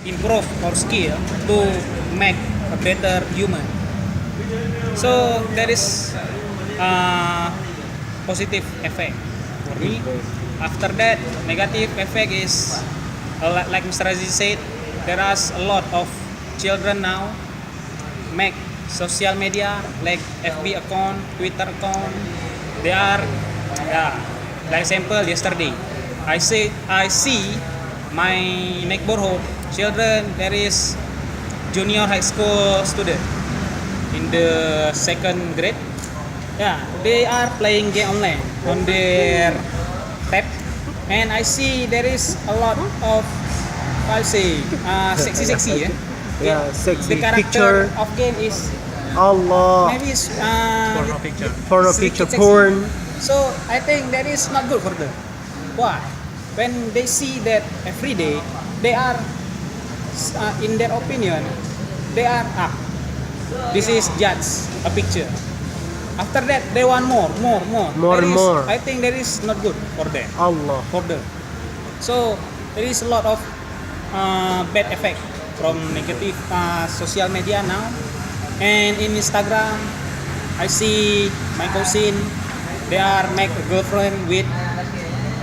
improve our skill to make a better human. So there is a positive effect for me. After that, negative effect is like Mr. Aziz said, there are a lot of children now make social media like FB account, Twitter account. They are, yeah, like example yesterday, I see my neighborhood children. There is junior high school student in the second grade. Yeah, they are playing game online on their tab, and I see there is a lot of, I say, sexy, yeah. Yeah, The sexy character picture. of game is Allah. maybe Porno picture. Porno sexy, picture sexy. porn. So I think that is not good for them. Why? When they see that every day, they are, in their opinion, they are up. This is just a picture. After that, they want more. More That and is- more. I think that is not good for them. Allah. For them. So there is a lot of bad effect from negative social media now. And in Instagram, I see my cousin, they are make a girlfriend with